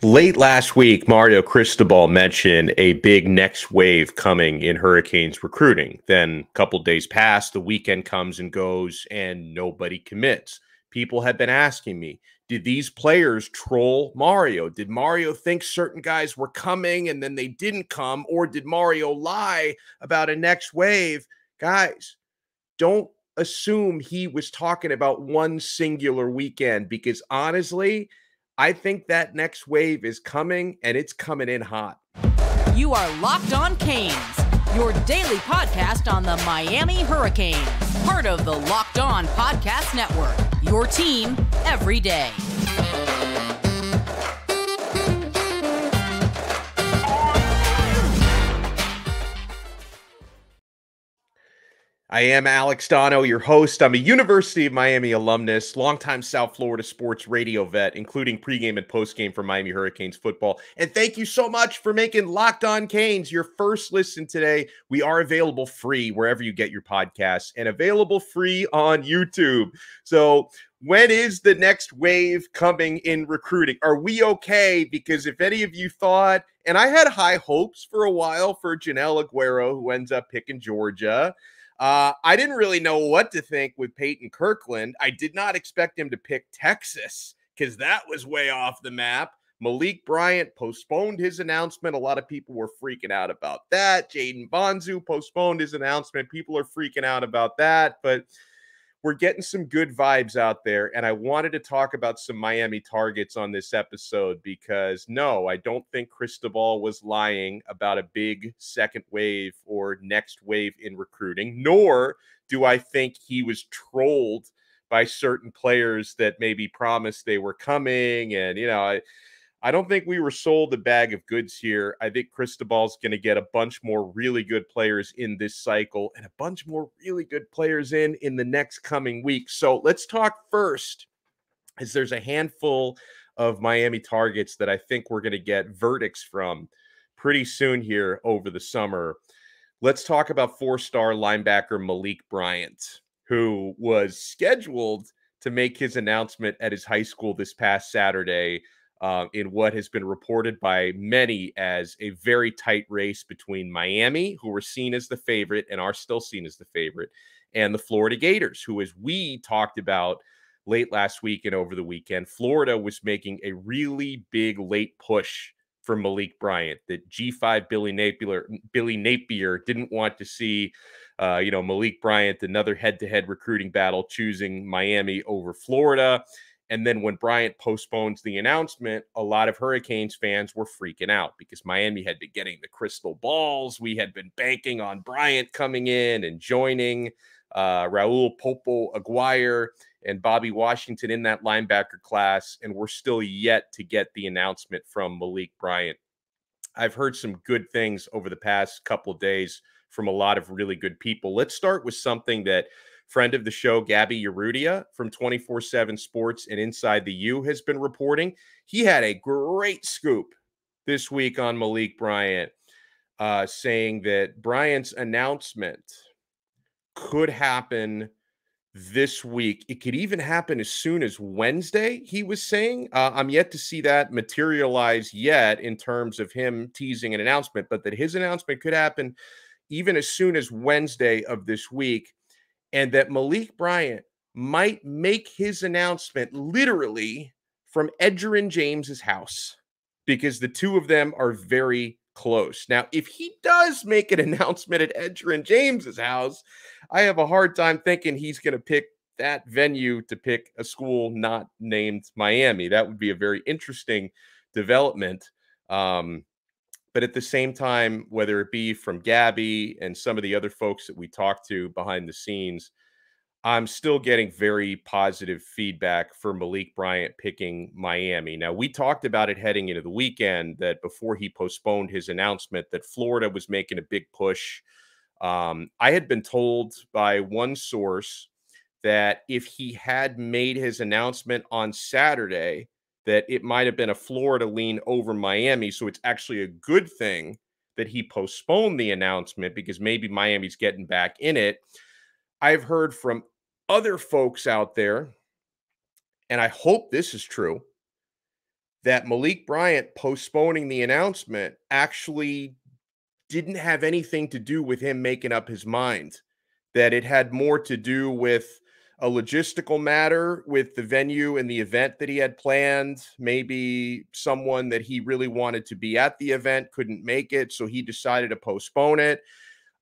Late last week, Mario Cristobal mentioned a big next wave coming in Hurricanes recruiting. Then a couple days pass, the weekend comes and goes, and nobody commits. People have been asking me, did these players troll Mario? Did Mario think certain guys were coming and then they didn't come? Or did Mario lie about a next wave? Guys, don't assume he was talking about one singular weekend because honestly, I think that next wave is coming and it's coming in hot. You are Locked On Canes, your daily podcast on the Miami Hurricanes, part of the Locked On Podcast Network, your team every day. I am Alex Donno, your host. I'm a University of Miami alumnus, longtime South Florida sports radio vet, including pregame and postgame for Miami Hurricanes football. And thank you so much for making Locked On Canes your first listen today. We are available free wherever you get your podcasts and available free on YouTube. So when is the next wave coming in recruiting? Are we okay? Because if any of you thought, and I had high hopes for a while for Janelle Aguero, who ends up picking Georgia. I didn't really know what to think with Peyton Kirkland. I did not expect him to pick Texas because that was way off the map. Malik Bryant postponed his announcement. A lot of people were freaking out about that. Jaden Bonzu postponed his announcement. People are freaking out about that. But we're getting some good vibes out there, and I wanted to talk about some Miami targets on this episode because, no, I don't think Cristobal was lying about a big second wave or next wave in recruiting, nor do I think he was trolled by certain players that maybe promised they were coming. And, I don't think we were sold a bag of goods here. I think Cristobal's going to get a bunch more really good players in this cycle and a bunch more really good players in the next coming week. So let's talk first, as there's a handful of Miami targets that I think we're going to get verdicts from pretty soon here over the summer. Let's talk about four-star linebacker Malik Bryant, who was scheduled to make his announcement at his high school this past Saturday, in what has been reported by many as a very tight race between Miami, who were seen as the favorite and are still seen as the favorite, and the Florida Gators, who, as we talked about late last week and over the weekend, Florida was making a really big late push for Malik Bryant, that G5 Billy Napier didn't want to see, Malik Bryant, another head-to-head recruiting battle, choosing Miami over Florida. And then when Bryant postpones the announcement, a lot of Hurricanes fans were freaking out because Miami had been getting the crystal balls. We had been banking on Bryant coming in and joining Raul Popo Aguirre and Robbie Washington in that linebacker class, and we're still yet to get the announcement from Malik Bryant. I've heard some good things over the past couple of days from a lot of really good people. Let's start with something that friend of the show, Gaby Urrutia from 24/7 Sports and Inside the U has been reporting. He had a great scoop this week on Malik Bryant, saying that Bryant's announcement could happen this week. It could even happen as soon as Wednesday, he was saying. I'm yet to see that materialize yet in terms of him teasing an announcement, but that his announcement could happen even as soon as Wednesday of this week. And that Malik Bryant might make his announcement literally from Edgerrin James's house because the two of them are very close. Now, if he does make an announcement at Edgerrin James's house, I have a hard time thinking he's going to pick that venue to pick a school not named Miami. That would be a very interesting development. But at the same time, whether it be from Gaby and some of the other folks that we talked to behind the scenes, I'm still getting very positive feedback for Malik Bryant picking Miami. Now, we talked about it heading into the weekend that before he postponed his announcement that Florida was making a big push. I had been told by one source that if he had made his announcement on Saturday, that it might have been a Florida lean over Miami. So it's actually a good thing that he postponed the announcement because maybe Miami's getting back in it. I've heard from other folks out there, and I hope this is true, that Malik Bryant postponing the announcement actually didn't have anything to do with him making up his mind, that it had more to do with a logistical matter with the venue and the event that he had planned. Maybe someone that he really wanted to be at the event couldn't make it, so he decided to postpone it.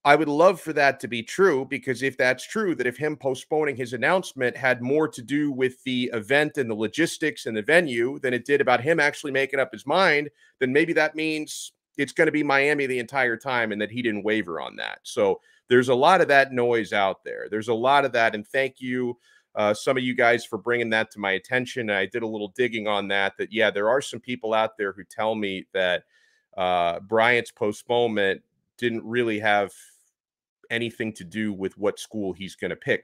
I would love for that to be true, because if that's true, that if him postponing his announcement had more to do with the event and the logistics and the venue than it did about him actually making up his mind, then maybe that means it's going to be Miami the entire time and that he didn't waver on that. So there's a lot of that noise out there. There's a lot of that. And thank you, some of you guys, for bringing that to my attention. I did a little digging on that, yeah, there are some people out there who tell me that Bryant's postponement didn't really have anything to do with what school he's going to pick.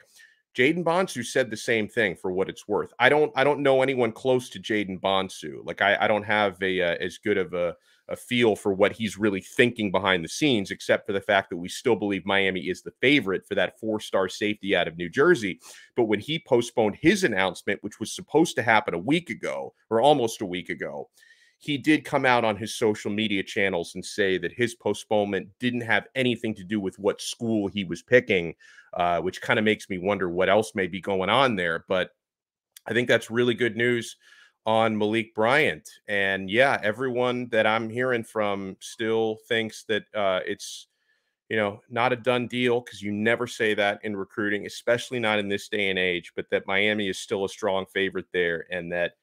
Jaden Bonsu said the same thing, for what it's worth. I don't know anyone close to Jaden Bonsu. Like I don't have as good of a feel for what he's really thinking behind the scenes, except for the fact that we still believe Miami is the favorite for that 4-star safety out of New Jersey. But when he postponed his announcement, which was supposed to happen a week ago, or almost a week ago, he did come out on his social media channels and say that his postponement didn't have anything to do with what school he was picking, which kind of makes me wonder what else may be going on there. But I think that's really good news on Malik Bryant. And yeah, everyone that I'm hearing from still thinks that it's, not a done deal, because you never say that in recruiting, especially not in this day and age, but that Miami is still a strong favorite there, and that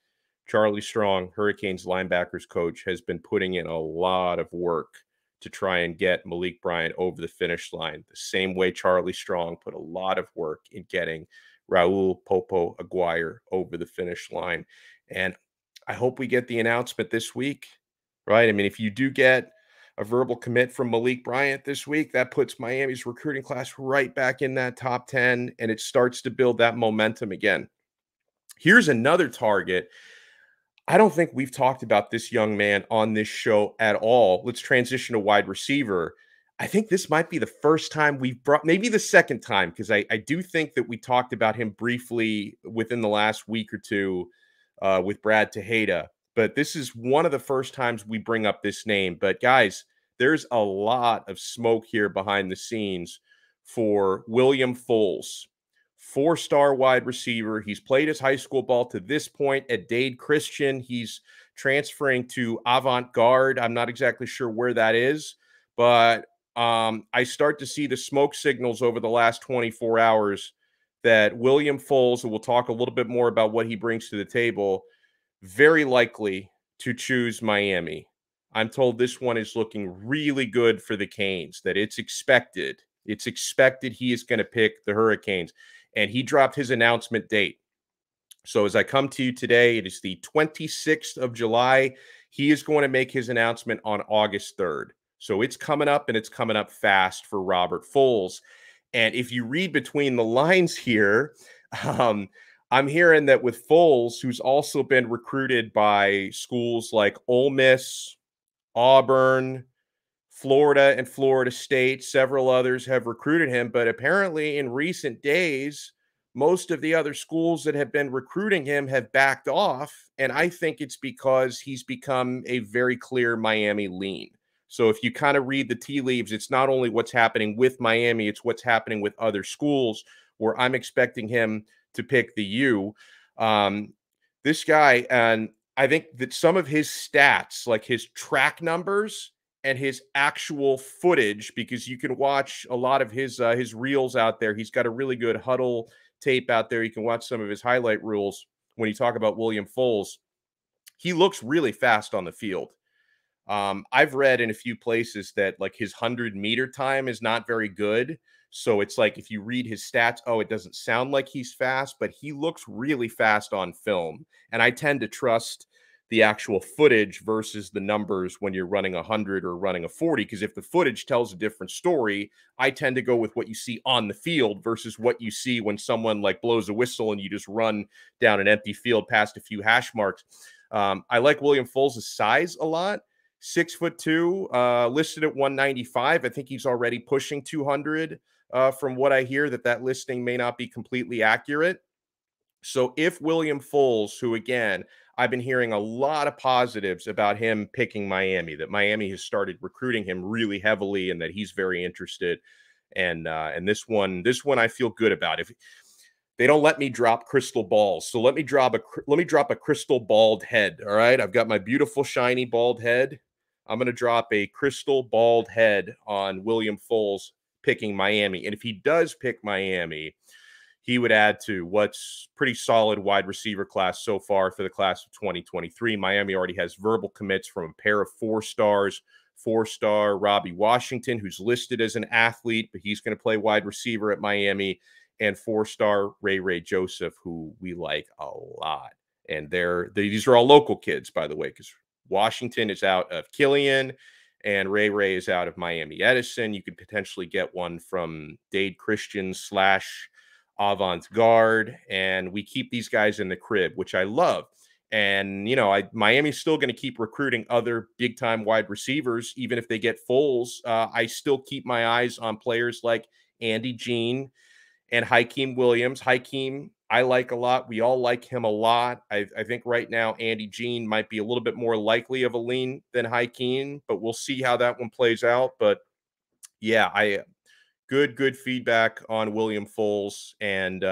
Charlie Strong, Hurricanes linebackers coach, has been putting in a lot of work to try and get Malik Bryant over the finish line, the same way Charlie Strong put a lot of work in getting Raul Popo Aguirre over the finish line. And I hope we get the announcement this week, right? I mean, if you do get a verbal commit from Malik Bryant this week, that puts Miami's recruiting class right back in that top 10, and it starts to build that momentum again. Here's another target. I don't think we've talked about this young man on this show at all. Let's transition to wide receiver. I think this might be the first time we've brought, maybe the second time, because I do think that we talked about him briefly within the last week or two with Brad Tejeda. But this is one of the first times we bring up this name. But guys, there's a lot of smoke here behind the scenes for William Fowles. 4-star wide receiver. He's played his high school ball to this point at Dade Christian. He's transferring to Avante Garde. I'm not exactly sure where that is, but I start to see the smoke signals over the last 24 hours that William Fowles, and we'll talk a little bit more about what he brings to the table, very likely to choose Miami. I'm told this one is looking really good for the Canes, that it's expected he is going to pick the Hurricanes. And he dropped his announcement date. So as I come to you today, it is the 26th of July. He is going to make his announcement on August 3rd. So it's coming up, and it's coming up fast for Robert Foles. And if you read between the lines here, I'm hearing that with Foles, who's also been recruited by schools like Ole Miss, Auburn, Florida, and Florida State, several others have recruited him, but apparently in recent days, most of the other schools that have been recruiting him have backed off, and I think it's because he's become a very clear Miami lean. So if you kind of read the tea leaves, it's not only what's happening with Miami, it's what's happening with other schools, where I'm expecting him to pick the U. This guy, and I think that some of his stats, like his track numbers and his actual footage, because you can watch a lot of his reels out there. He's got a really good huddle tape out there. You can watch some of his highlight reels when you talk about William Fowles. He looks really fast on the field. I've read in a few places that like his 100-meter time is not very good. So it's like if you read his stats, it doesn't sound like he's fast, but he looks really fast on film. And I tend to trust the actual footage versus the numbers when you're running 100 or running a 40, because if the footage tells a different story, I tend to go with what you see on the field versus what you see when someone like blows a whistle and you just run down an empty field past a few hash marks. I like William Fowles' size a lot. 6'2", listed at 195. I think he's already pushing 200. From what I hear, that listing may not be completely accurate. So if William Fowles, who again, I've been hearing a lot of positives about him picking Miami, that Miami has started recruiting him really heavily and that he's very interested. And this one I feel good about. If they don't let me drop crystal balls, so let me drop a crystal bald head. All right, I've got my beautiful shiny bald head. I'm going to drop a crystal bald head on William Fowles picking Miami. And if he does pick Miami, he would add to what's pretty solid wide receiver class so far for the class of 2023. Miami already has verbal commits from a pair of 4-star Robbie Washington, who's listed as an athlete, but he's going to play wide receiver at Miami, and 4-star Ray Joseph, who we like a lot. And these are all local kids, by the way, because Washington is out of Killian and Ray is out of Miami Edison. You could potentially get one from Dade Christian / Avante Garde, and we keep these guys in the crib, which I love. And, Miami's still going to keep recruiting other big-time wide receivers, even if they get Foles. I still keep my eyes on players like Andy Jean and Hakeem Williams. Hakeem, I like a lot. We all like him a lot. I think right now Andy Jean might be a little bit more likely of a lean than Hakeem, but we'll see how that one plays out. But, yeah, Good feedback on William Fowles. And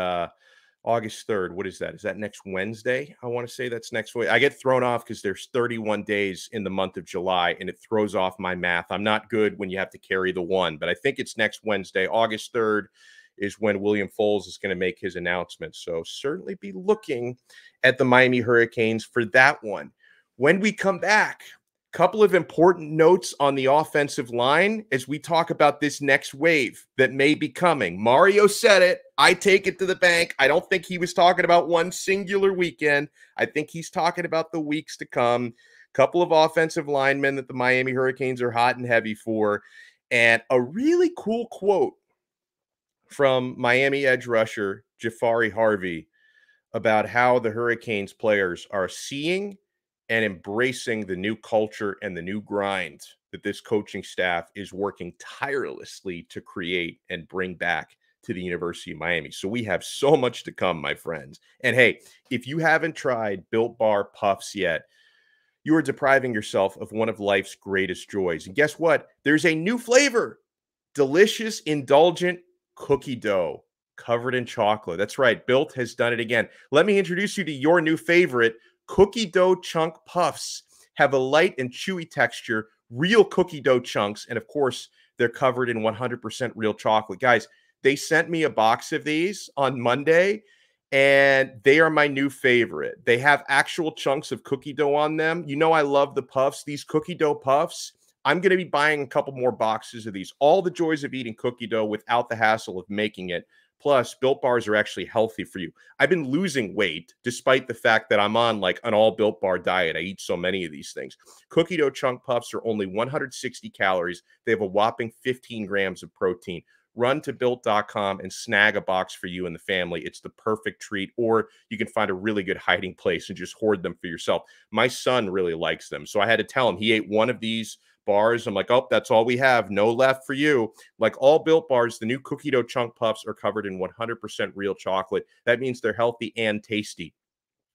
August 3rd, what is that? Is that next Wednesday? I want to say that's next week. I get thrown off because there's 31 days in the month of July, and it throws off my math. I'm not good when you have to carry the one, but I think it's next Wednesday. August 3rd is when William Fowles is going to make his announcement. So certainly be looking at the Miami Hurricanes for that one. When we come back, couple of important notes on the offensive line as we talk about this next wave that may be coming. Mario said it. I take it to the bank. I don't think he was talking about one singular weekend. I think he's talking about the weeks to come. Couple of offensive linemen that the Miami Hurricanes are hot and heavy for. And a really cool quote from Miami edge rusher Jafari Harvey about how the Hurricanes players are seeing and embracing the new culture and the new grind that this coaching staff is working tirelessly to create and bring back to the University of Miami. So we have so much to come, my friends. And hey, if you haven't tried Built Bar Puffs yet, you are depriving yourself of one of life's greatest joys. And guess what? There's a new flavor. Delicious, indulgent cookie dough covered in chocolate. That's right. Built has done it again. Let me introduce you to your new favorite. Cookie dough chunk puffs have a light and chewy texture, real cookie dough chunks, and of course, they're covered in 100% real chocolate. Guys, they sent me a box of these on Monday, and they are my new favorite. They have actual chunks of cookie dough on them. You know I love the puffs. These cookie dough puffs, I'm going to be buying a couple more boxes of these. All the joys of eating cookie dough without the hassle of making it. Plus, Built Bars are actually healthy for you. I've been losing weight despite the fact that I'm on like an all Built Bar diet. I eat so many of these things. Cookie dough chunk puffs are only 160 calories. They have a whopping 15 grams of protein. Run to Built.com and snag a box for you and the family. It's the perfect treat. Or you can find a really good hiding place and just hoard them for yourself. My son really likes them. So I had to tell him he ate one of these bars. I'm like, oh, that's all we have. No left for you. Like all Built Bars, the new cookie dough chunk puffs are covered in 100% real chocolate. That means they're healthy and tasty.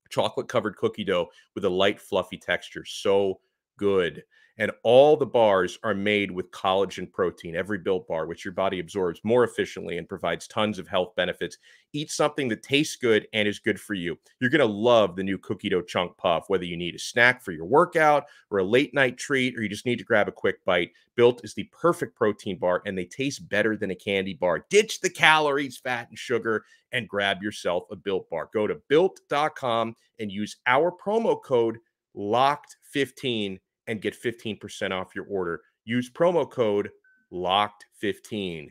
Chocolate covered cookie dough with a light, fluffy texture. So good. And all the bars are made with collagen protein, every Built Bar, which your body absorbs more efficiently and provides tons of health benefits. Eat something that tastes good and is good for you. You're going to love the new cookie dough chunk puff, whether you need a snack for your workout or a late night treat, or you just need to grab a quick bite. Built is the perfect protein bar, and they taste better than a candy bar. Ditch the calories, fat, and sugar, and grab yourself a Built Bar. Go to Built.com and use our promo code LOCKED15 and get 15% off your order. Use promo code LOCKED15.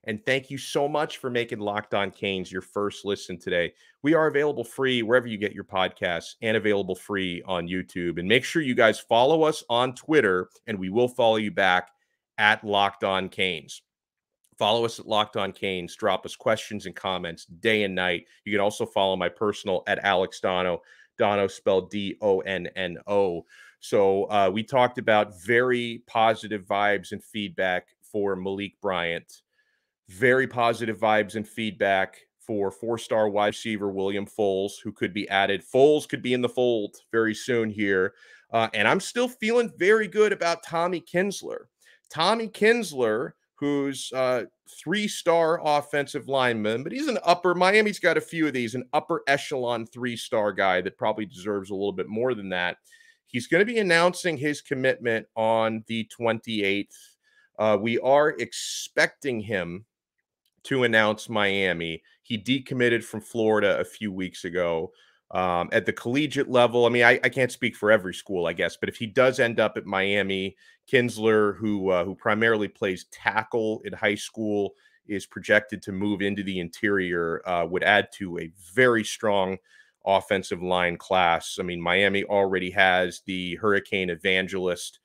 And thank you so much for making Locked On Canes your first listen today. We are available free wherever you get your podcasts and available free on YouTube. And make sure you guys follow us on Twitter, and we will follow you back at Locked On Canes. Follow us at Locked On Canes. Drop us questions and comments day and night. You can also follow my personal at Alex Donno. Donno spelled D-O-N-N-O. So we talked about very positive vibes and feedback for Malik Bryant. Very positive vibes and feedback for four-star wide receiver William Fowles, who could be added. Foles could be in the fold very soon here. And I'm still feeling very good about Tommy Kinsler. Tommy Kinsler, who's three-star offensive lineman, but he's an upper, Miami's got a few of these, an upper echelon three-star guy that probably deserves a little bit more than that. He's going to be announcing his commitment on the 28th. We are expecting him to announce Miami. He decommitted from Florida a few weeks ago. At the collegiate level, I mean, I can't speak for every school, I guess, but if he does end up at Miami, Kinsler, who primarily plays tackle in high school, is projected to move into the interior, would add to a very strong offensive line class. I mean, Miami already has the Hurricane evangelist,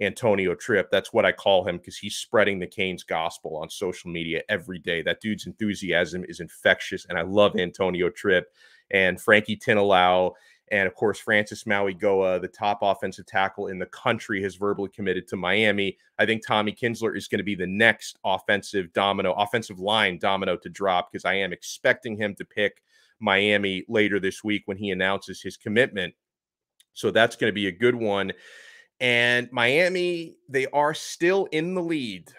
Antonio Tripp. That's what I call him because he's spreading the Canes gospel on social media every day. That dude's enthusiasm is infectious, and I love Antonio Tripp. And Frankie Tinalau, and of course, Francis Mauigoa, the top offensive tackle in the country, has verbally committed to Miami. I think Tommy Kinsler is going to be the next offensive line domino to drop, because I am expecting him to pick Miami later this week when he announces his commitment. So that's going to be a good one. And Miami, they are still in the lead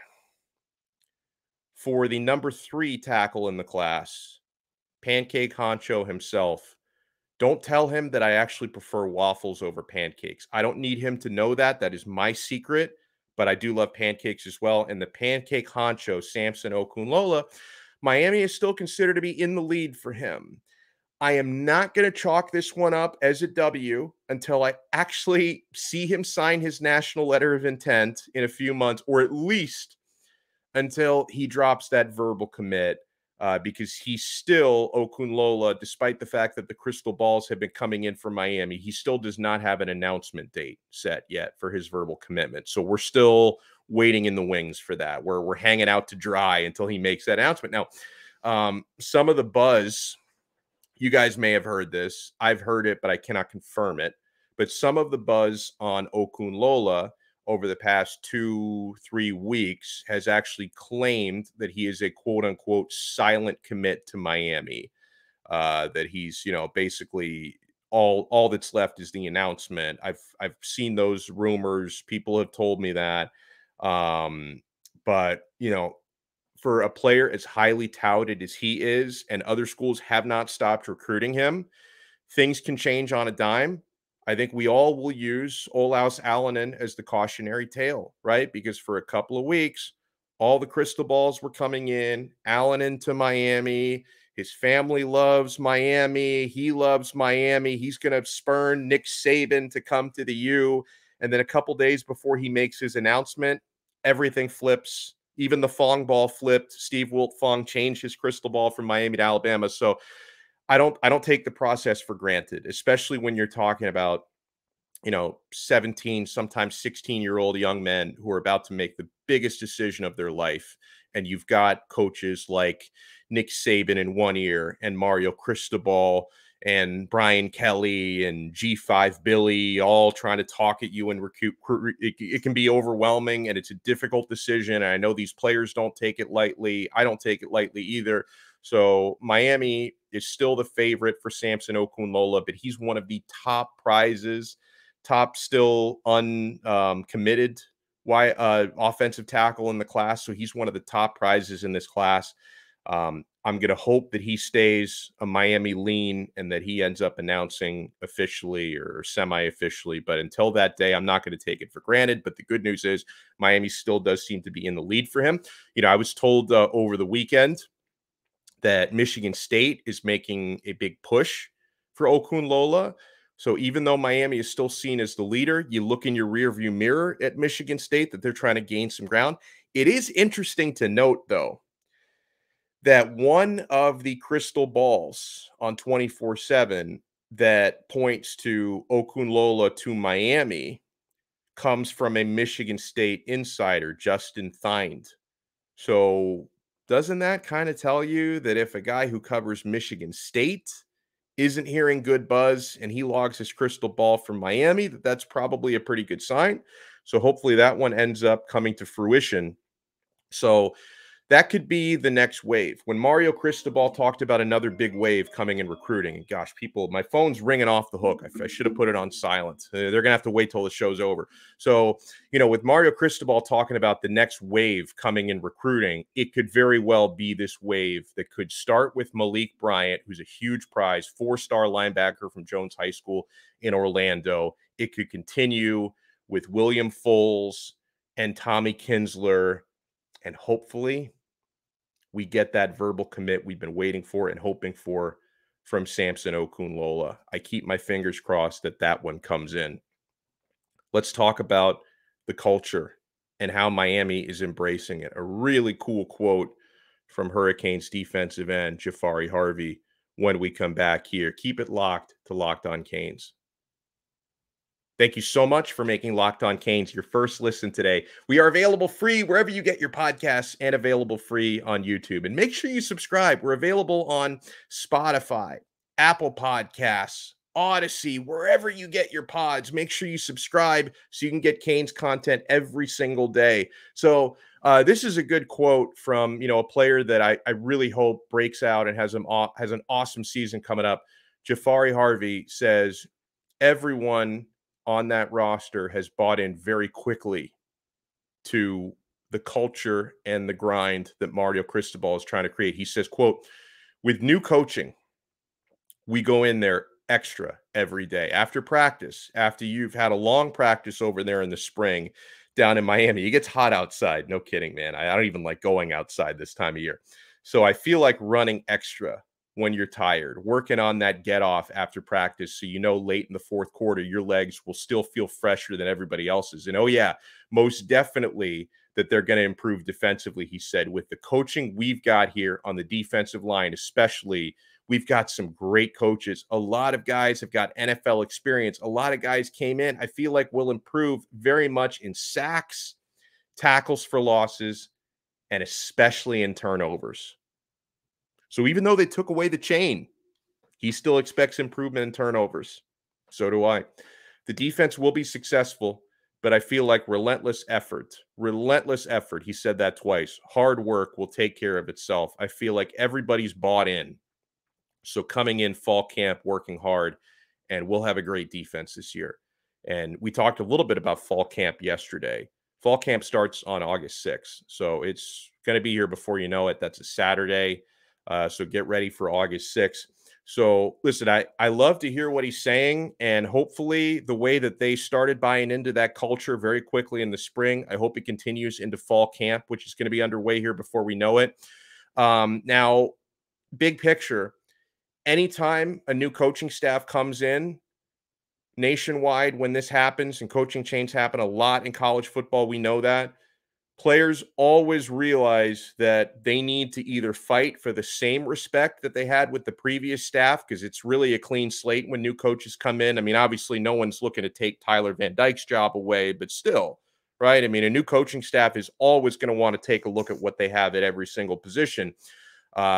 for the number 3 tackle in the class. Pancake Honcho himself. Don't tell him that I actually prefer waffles over pancakes. I don't need him to know that. That is my secret, but I do love pancakes as well. And the Pancake Honcho, Samson Okunlola, Miami is still considered to be in the lead for him. I am not going to chalk this one up as a W until I actually see him sign his national letter of intent in a few months, or at least until he drops that verbal commit. Because he's still, Okunlola, despite the fact that the crystal balls have been coming in for Miami, he still does not have an announcement date set yet for his verbal commitment. So we're still waiting in the wings for that. We're hanging out to dry until he makes that announcement. Now, some of the buzz, you guys may have heard this. I've heard it, but I cannot confirm it. But some of the buzz on Okunlola over the past 2-3 weeks has actually claimed that he is a quote unquote silent commit to Miami, that he's, basically all that's left is the announcement. I've seen those rumors. People have told me that. But, for a player as highly touted as he is, and other schools have not stopped recruiting him, things can change on a dime. I think we all will use Olaus Alanen as the cautionary tale, right? Because for a couple of weeks, all the crystal balls were coming in. Alanen to Miami. His family loves Miami. He loves Miami. He's going to spurn Nick Saban to come to the U. And then a couple days before he makes his announcement, everything flips. Even the Fong ball flipped. Steve Wiltfong changed his crystal ball from Miami to Alabama. So I don't take the process for granted, especially when you're talking about, 17, sometimes 16-year-old young men who are about to make the biggest decision of their life. And you've got coaches like Nick Saban in one ear, and Mario Cristobal and Brian Kelly and G5 Billy all trying to talk at you and recruit. It can be overwhelming, and it's a difficult decision. And I know these players don't take it lightly. I don't take it lightly either. So Miami is still the favorite for Samson Okunlola, but he's one of the top prizes, still uncommitted offensive tackle in the class. So he's one of the top prizes in this class. I'm going to hope that he stays a Miami lean and that he ends up announcing officially or semi-officially. But until that day, I'm not going to take it for granted. But the good news is Miami still does seem to be in the lead for him. I was told over the weekend that Michigan State is making a big push for Okunlola. So even though Miami is still seen as the leader, you look in your rearview mirror at Michigan State that they're trying to gain some ground. It is interesting to note, though, that one of the crystal balls on 24/7 that points to Okunlola to Miami comes from a Michigan State insider, Justin Thind. So doesn't that kind of tell you that if a guy who covers Michigan State isn't hearing good buzz and he logs his crystal ball from Miami, that's probably a pretty good sign. So hopefully that one ends up coming to fruition. So that could be the next wave. When Mario Cristobal talked about another big wave coming in recruiting, and gosh, people, my phone's ringing off the hook. I should have put it on silent. They're going to have to wait till the show's over. So, with Mario Cristobal talking about the next wave coming in recruiting, it could very well be this wave that could start with Malik Bryant, who's a huge prize, 4-star linebacker from Jones High School in Orlando. It could continue with William Fowles and Tommy Kinsler, and hopefully we get that verbal commit we've been waiting for and hoping for from Sampson Okunlola. I keep my fingers crossed that that one comes in. Let's talk about the culture and how Miami is embracing it. A really cool quote from Hurricanes defensive end Jafari Harvey when we come back here. Keep it locked to Locked On Canes. Thank you so much for making Locked On Canes your first listen today. We are available free wherever you get your podcasts and available free on YouTube. And make sure you subscribe. We're available on Spotify, Apple Podcasts, Odyssey, wherever you get your pods. Make sure you subscribe so you can get Canes content every single day. So this is a good quote from a player that I really hope breaks out and has an awesome season coming up. Jafari Harvey says, everyone on that roster has bought in very quickly to the culture and the grind that Mario Cristobal is trying to create. He says, quote, with new coaching, we go in there extra every day. After practice, after you've had a long practice over there in the spring down in Miami, it gets hot outside. No kidding, man. I don't even like going outside this time of year. So I feel like running extra when you're tired, working on that get off after practice. So, late in the fourth quarter, your legs will still feel fresher than everybody else's. And, oh yeah, most definitely that they're going to improve defensively, he said, with the coaching we've got here on the defensive line, especially. We've got some great coaches. A lot of guys have got NFL experience. A lot of guys came in, I feel like will improve very much in sacks, tackles for losses, and especially in turnovers. So even though they took away the chain, he still expects improvement in turnovers. So do I. The defense will be successful, but I feel like relentless effort, he said that twice, hard work will take care of itself. I feel like everybody's bought in. So coming in fall camp, working hard, and we'll have a great defense this year. And we talked a little bit about fall camp yesterday. Fall camp starts on August 6th. So it's going to be here before you know it. That's a Saturday. So get ready for August 6th. So listen, I love to hear what he's saying, and hopefully the way that they started buying into that culture very quickly in the spring, I hope it continues into fall camp, which is going to be underway here before we know it. Now, big picture, anytime a new coaching staff comes in nationwide, when this happens and coaching changes happen a lot in college football, we know that. Players always realize that they need to either fight for the same respect that they had with the previous staff, because it's really a clean slate when new coaches come in. I mean, obviously, no one's looking to take Tyler Van Dyke's job away, but still, right? I mean, a new coaching staff is always going to want to take a look at what they have at every single position.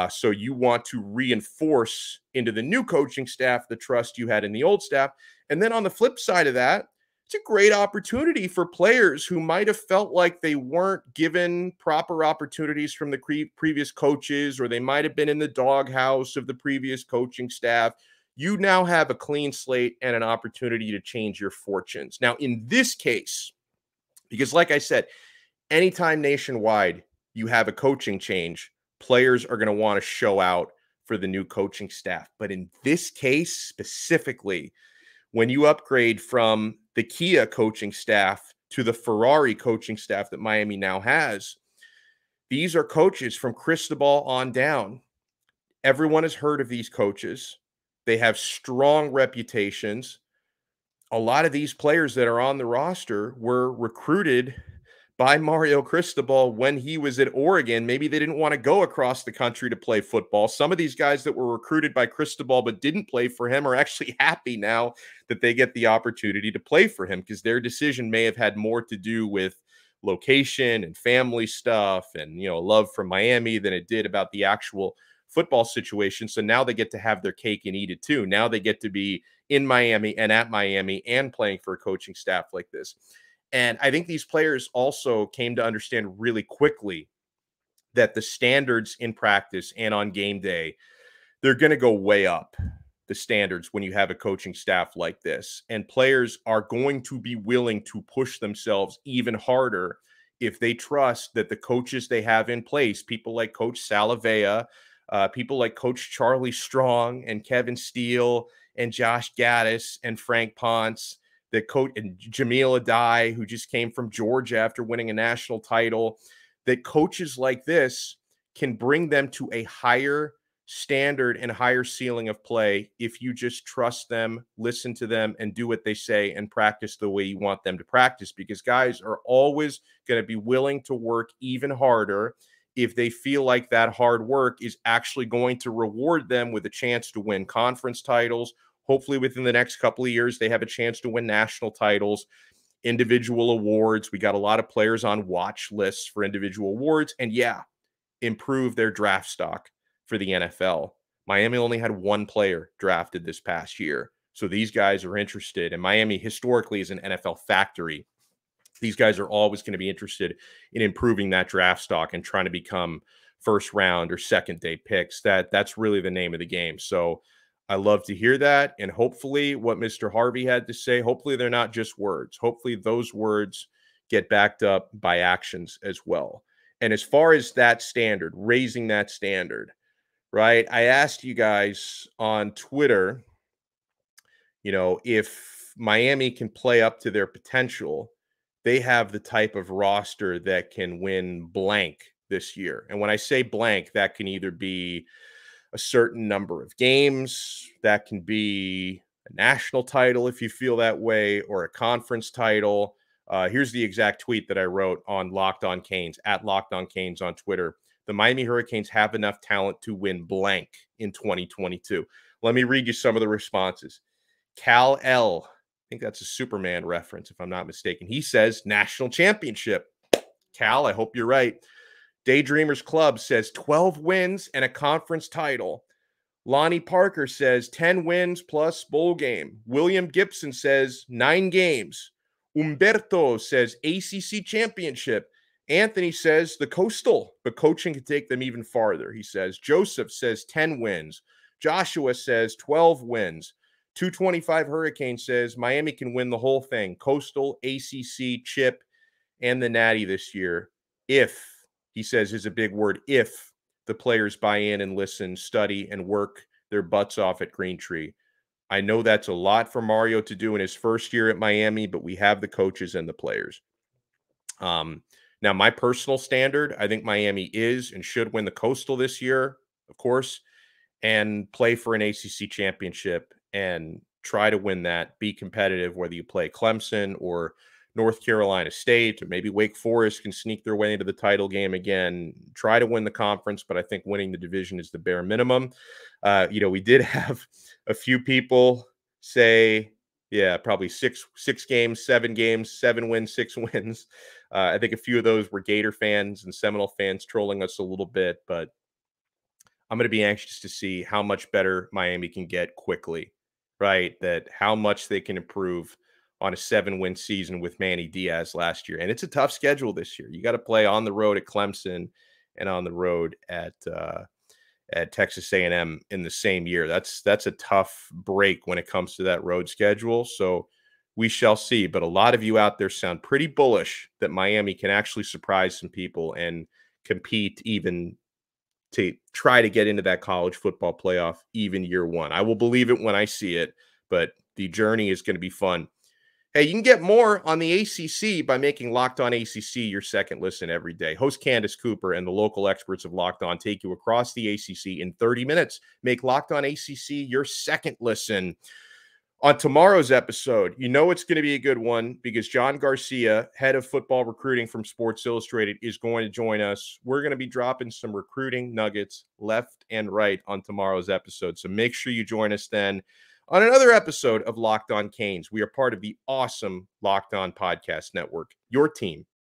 So you want to reinforce into the new coaching staff the trust you had in the old staff. And then on the flip side of that, it's a great opportunity for players who might have felt like they weren't given proper opportunities from the previous coaches, or they might have been in the doghouse of the previous coaching staff. You now have a clean slate and an opportunity to change your fortunes. Now, in this case, because like I said, anytime nationwide you have a coaching change, players are going to want to show out for the new coaching staff. But in this case specifically, when you upgrade from the Kia coaching staff to the Ferrari coaching staff that Miami now has, these are coaches from Cristobal on down. Everyone has heard of these coaches. They have strong reputations. A lot of these players that are on the roster were recruited by Mario Cristobal when he was at Oregon. Maybe they didn't want to go across the country to play football. Some of these guys that were recruited by Cristobal but didn't play for him are actually happy now that they get the opportunity to play for him, because their decision may have had more to do with location and family stuff and, love for Miami than it did about the actual football situation. So now they get to have their cake and eat it too. Now they get to be in Miami and at Miami and playing for a coaching staff like this. And I think these players also came to understand really quickly that the standards in practice and on game day, they're going to go way up, the standards, when you have a coaching staff like this. And players are going to be willing to push themselves even harder if they trust that the coaches they have in place, people like Coach Salavea, people like Coach Charlie Strong and Kevin Steele and Josh Gaddis and Frank Ponce, that coach and Jamil Adai, who just came from Georgia after winning a national title, that coaches like this can bring them to a higher standard and higher ceiling of play if you just trust them, listen to them, and do what they say and practice the way you want them to practice. Because guys are always going to be willing to work even harder if they feel like that hard work is actually going to reward them with a chance to win conference titles. Hopefully within the next couple of years, they have a chance to win national titles, individual awards. We got a lot of players on watch lists for individual awards, and improve their draft stock for the NFL. Miami only had one player drafted this past year. So these guys are interested, and Miami historically is an NFL factory. These guys are always going to be interested in improving that draft stock and trying to become first round or second day picks. That's really the name of the game. So I love to hear that. And hopefully what Mr. Harvey had to say, hopefully they're not just words. Hopefully those words get backed up by actions as well. And as far as that standard, raising that standard, right? I asked you guys on Twitter, if Miami can play up to their potential, they have the type of roster that can win blank this year. And when I say blank, that can either be a certain number of games, that can be a national title if you feel that way, or a conference title. Here's the exact tweet that I wrote on Locked On Canes, at Locked On Canes on Twitter. The Miami Hurricanes have enough talent to win blank in 2022. Let me read you some of the responses. Cal L, I think that's a Superman reference, if I'm not mistaken. He says, national championship. Cal, I hope you're right. Daydreamers Club says 12 wins and a conference title. Lonnie Parker says 10 wins plus bowl game. William Gibson says 9 games. Umberto says ACC championship. Anthony says the Coastal, but coaching can take them even farther, he says. Joseph says 10 wins. Joshua says 12 wins. 225 Hurricane says Miami can win the whole thing. Coastal, ACC, Chip, and the Natty this year. If, he says, is a big word, if the players buy in and listen, study, and work their butts off at Green Tree. I know that's a lot for Mario to do in his first year at Miami, but we have the coaches and the players. Now, my personal standard, I think Miami is and should win the Coastal this year, of course, and play for an ACC championship and try to win that, be competitive, whether you play Clemson or North Carolina State, or maybe Wake Forest can sneak their way into the title game again. Try to win the conference, but I think winning the division is the bare minimum. We did have a few people say, probably six games, 7 games, 7 wins, 6 wins. I think a few of those were Gator fans and Seminole fans trolling us a little bit, but I'm going to be anxious to see how much better Miami can get quickly, right? That how much they can improve on a 7-win season with Manny Diaz last year. And it's a tough schedule this year. You got to play on the road at Clemson and on the road at Texas A&M in the same year. That's a tough break when it comes to that road schedule. So we shall see. But a lot of you out there sound pretty bullish that Miami can actually surprise some people and compete even to try to get into that college football playoff even year one. I will believe it when I see it, but the journey is going to be fun. Hey, you can get more on the ACC by making Locked On ACC your second listen every day. Host Candace Cooper and the local experts of Locked On take you across the ACC in 30 minutes. Make Locked On ACC your second listen. On tomorrow's episode, it's going to be a good one because John Garcia, head of football recruiting from Sports Illustrated, is going to join us. We're going to be dropping some recruiting nuggets left and right on tomorrow's episode. So make sure you join us then on another episode of Locked On Canes. We are part of the awesome Locked On Podcast Network, your team